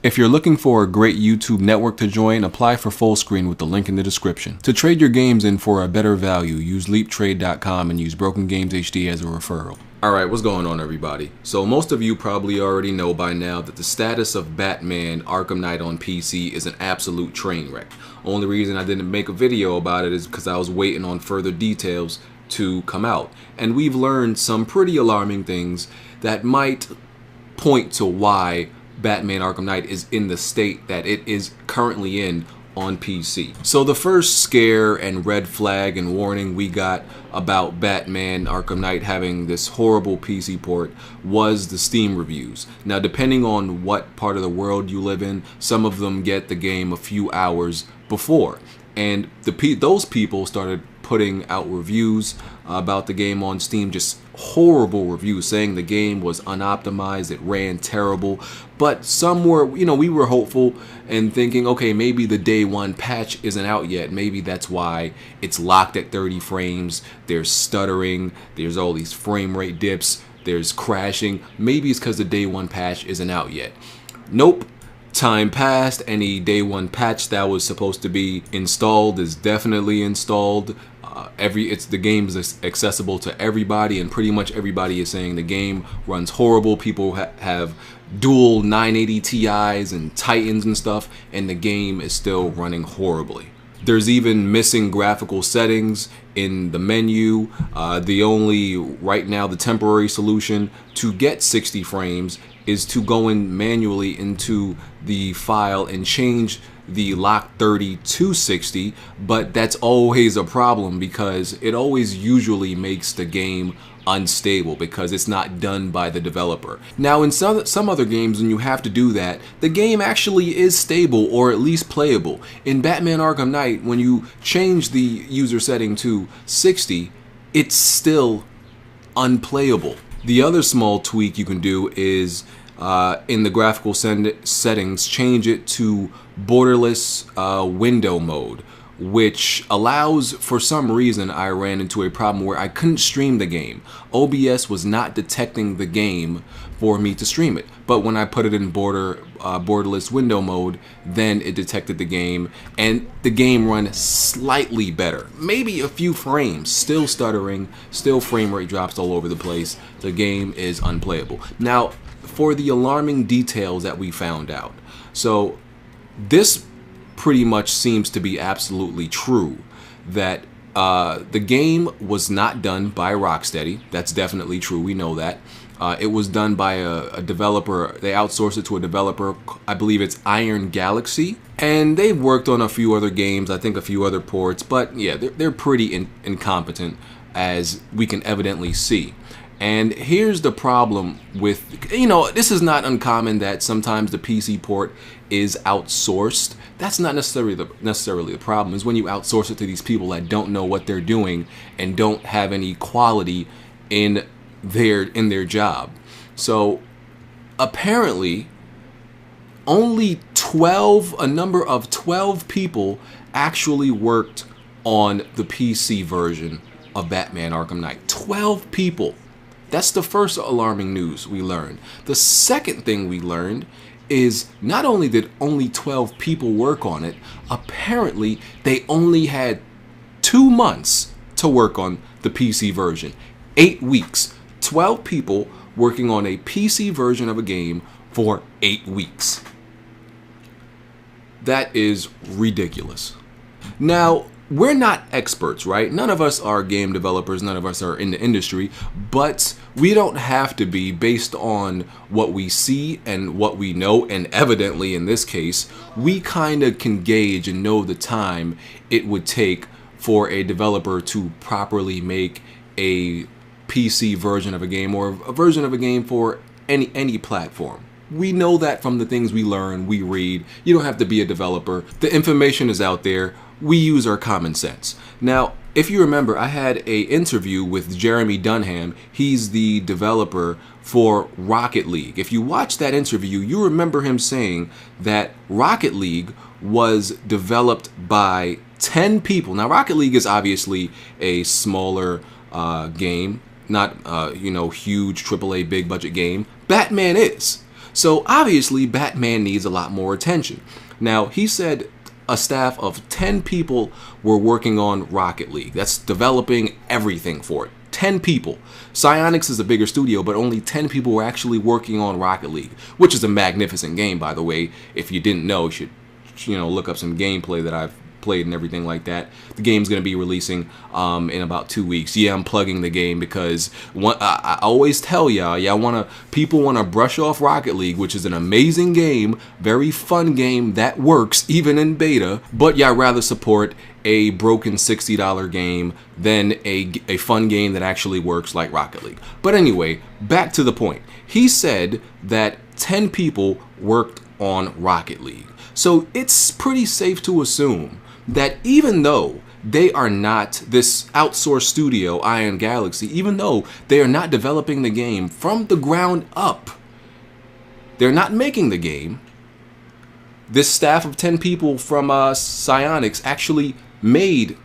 If you're looking for a great YouTube network to join, apply for full screen with the link in the description. To trade your games in for a better value, use leaptrade.com and use Broken Games HD as a referral. Alright, what's going on, everybody? So most of you probably already know by now that the status of Batman Arkham Knight on PC is an absolute train wreck. Only reason I didn't make a video about it is because I was waiting on further details to come out. And we've learned some pretty alarming things that might point to why Batman Arkham Knight is in the state that it is currently in on PC. So the first scare and red flag and warning we got about Batman Arkham Knight having this horrible PC port was the Steam reviews. Now, depending on what part of the world you live in, some of them get the game a few hours before. And those people started putting out reviews about the game on Steam, just horrible reviews, saying the game was unoptimized, it ran terrible. But some were, we were hopeful and thinking, okay, maybe the day one patch isn't out yet. Maybe that's why it's locked at 30 frames. There's stuttering, there's all these frame rate dips, there's crashing. Maybe it's because the day one patch isn't out yet. Nope. Time passed. Any day one patch that was supposed to be installed is definitely installed. The game is accessible to everybody, and pretty much everybody is saying the game runs horrible. People have dual 980 Ti's and Titans and stuff, and the game is still running horribly. There's even missing graphical settings in the menu. Right now, the temporary solution to get 60 frames is to go in manually into the file and change the lock 30 to 60, but that's always a problem because it always usually makes the game unstable because it's not done by the developer. Now, in some other games, when you have to do that, the game actually is stable or at least playable. In Batman Arkham Knight, when you change the user setting to 60, it's still unplayable. The other small tweak you can do is in the graphical settings, change it to borderless window mode, which allows, for some reason, I ran into a problem where I couldn't stream the game. OBS was not detecting the game for me to stream it. But when I put it in borderless window mode, then it detected the game, and the game ran slightly better. Maybe a few frames, still stuttering, still frame rate drops all over the place. The game is unplayable. Now, for the alarming details that we found out. So this pretty much seems to be absolutely true, that the game was not done by Rocksteady. That's definitely true. We know that. It was done by a developer. They outsourced it to a developer. I believe it's Iron Galaxy. And they've worked on a few other games, I think a few other ports. But yeah, they're pretty incompetent, as we can evidently see. And here's the problem with, this is not uncommon that sometimes the PC port is outsourced. That's not necessarily the problem. Is when you outsource it to these people that don't know what they're doing and don't have any quality in their job. So apparently only a number of 12 people actually worked on the PC version of Batman Arkham Knight. 12 people. That's the first alarming news we learned. The second thing we learned is not only did only 12 people work on it, apparently they only had 2 months to work on the PC version. 8 weeks. 12 people working on a PC version of a game for 8 weeks. That is ridiculous. Now, we're not experts, right? None of us are game developers, none of us are in the industry, but we don't have to be based on what we see and what we know, and evidently in this case, we kind of can gauge and know the time it would take for a developer to properly make a PC version of a game or a version of a game for any platform. We know that from the things we learn, we read. You don't have to be a developer. The information is out there. We use our common sense. Now, if you remember, I had an interview with Jeremy Dunham. He's the developer for Rocket League. If you watch that interview, you remember him saying that Rocket League was developed by 10 people. Now, Rocket League is obviously a smaller game, not huge AAA big budget game. Batman is. So obviously Batman needs a lot more attention. Now, he said a staff of 10 people were working on Rocket League. That's developing everything for it. 10 people. Psyonix is a bigger studio, but only 10 people were actually working on Rocket League, which is a magnificent game, by the way. If you didn't know, you should, look up some gameplay that I've played and everything like that. The game's going to be releasing in about 2 weeks. Yeah, I'm plugging the game because I always tell y'all, people want to brush off Rocket League, which is an amazing game, very fun game that works even in beta, but y'all rather support a broken $60 game than a fun game that actually works like Rocket League. But anyway, back to the point. He said that 10 people worked on Rocket League. So it's pretty safe to assume that even though they are not this outsourced studio, Iron Galaxy, even though they are not developing the game from the ground up, they're not making the game, this staff of 10 people from Psyonix actually made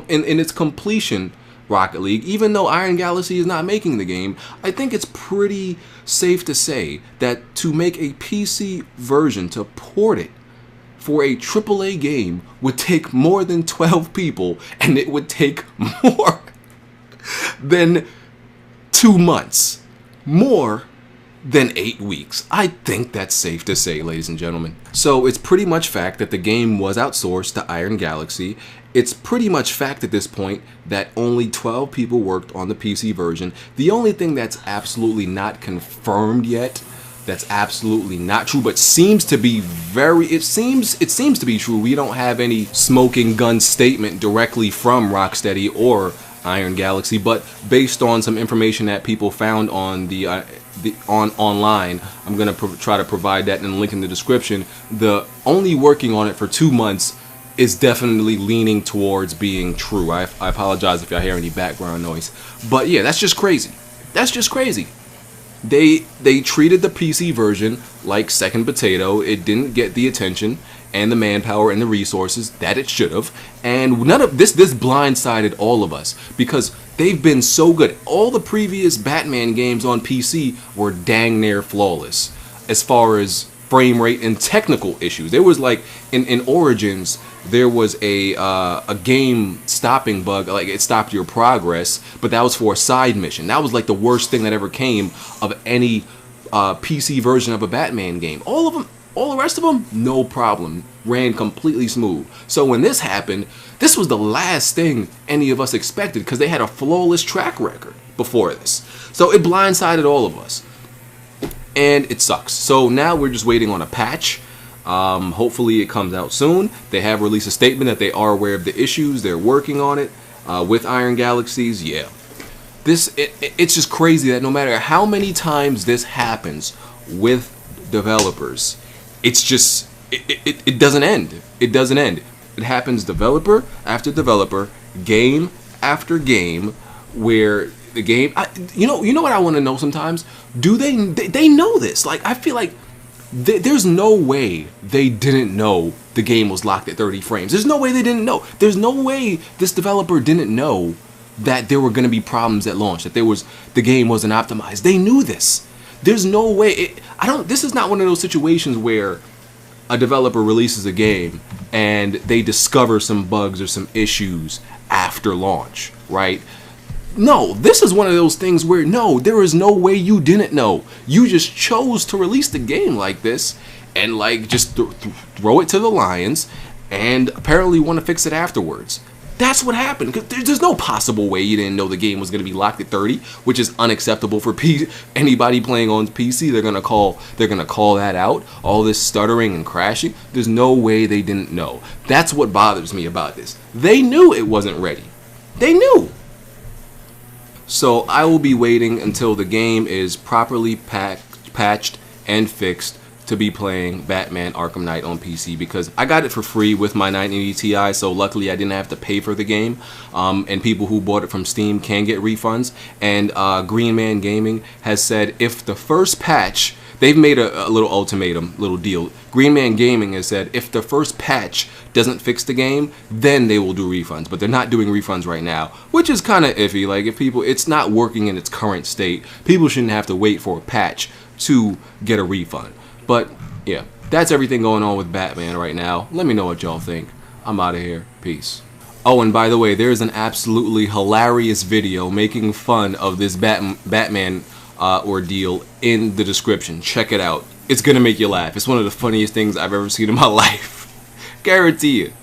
in its completion Rocket League. Even though Iron Galaxy is not making the game, I think it's pretty safe to say that to make a PC version, to port it for a AAA game, would take more than 12 people, and it would take more than 2 months, more than 8 weeks. I think that's safe to say, ladies and gentlemen. So it's pretty much fact that the game was outsourced to Iron Galaxy. It's pretty much fact at this point that only 12 people worked on the PC version. The only thing that's absolutely not confirmed yet, that's absolutely not true, but seems to be it seems to be true. We don't have any smoking gun statement directly from Rocksteady or Iron Galaxy, but based on some information that people found on online, I'm gonna try to provide that in the link in the description. The only working on it for 2 months is definitely leaning towards being true. I apologize if y'all hear any background noise, but yeah, that's just crazy. That's just crazy. They treated the PC version like second potato. It didn't get the attention and the manpower and the resources that it should have, and none of this blindsided all of us because they've been so good. All the previous Batman games on PC were dang near flawless as far as frame rate and technical issues. There was like in Origins, there was a game stopping bug, like it stopped your progress, but that was for a side mission. That was like the worst thing that ever came of any PC version of a Batman game. All of them, all the rest of them, no problem, ran completely smooth. So when this happened, this was the last thing any of us expected because they had a flawless track record before this. So it blindsided all of us, and it sucks. So now we're just waiting on a patch. Hopefully it comes out soon. They have released a statement that they are aware of the issues. They're working on it with Iron Galaxies. Yeah, it's just crazy that no matter how many times this happens with developers, it's just it doesn't end. It doesn't end. It happens developer after developer, game after game, where the game, you know what I want to know sometimes? Do they know this? Like, I feel like there's no way they didn't know the game was locked at 30 frames. There's no way they didn't know. There's no way this developer didn't know that there were going to be problems at launch, that the game wasn't optimized. They knew this. There's no way. This is not one of those situations where a developer releases a game and they discover some bugs or some issues after launch, right? No, this is one of those things where no, there is no way you didn't know. You just chose to release the game like this and like just throw it to the lions and apparently want to fix it afterwards. That's what happened. Because there's no possible way you didn't know the game was going to be locked at 30, which is unacceptable for anybody playing on PC. They're gonna call that out. All this stuttering and crashing. There's no way they didn't know. That's what bothers me about this. They knew it wasn't ready. They knew. So I will be waiting until the game is properly patched and fixed to be playing Batman Arkham Knight on PC, because I got it for free with my 980 Ti, so luckily I didn't have to pay for the game, and people who bought it from Steam can get refunds. And Green Man Gaming has said if the first patch, they've made a little ultimatum, little deal. Green Man Gaming has said if the first patch doesn't fix the game, then they will do refunds. But they're not doing refunds right now, which is kind of iffy. Like, if it's not working in its current state, people shouldn't have to wait for a patch to get a refund. But yeah, that's everything going on with Batman right now. Let me know what y'all think. I'm out of here. Peace. Oh, and by the way, there's an absolutely hilarious video making fun of this Batman ordeal in the description. Check it out. It's gonna make you laugh. It's one of the funniest things I've ever seen in my life. Guarantee you.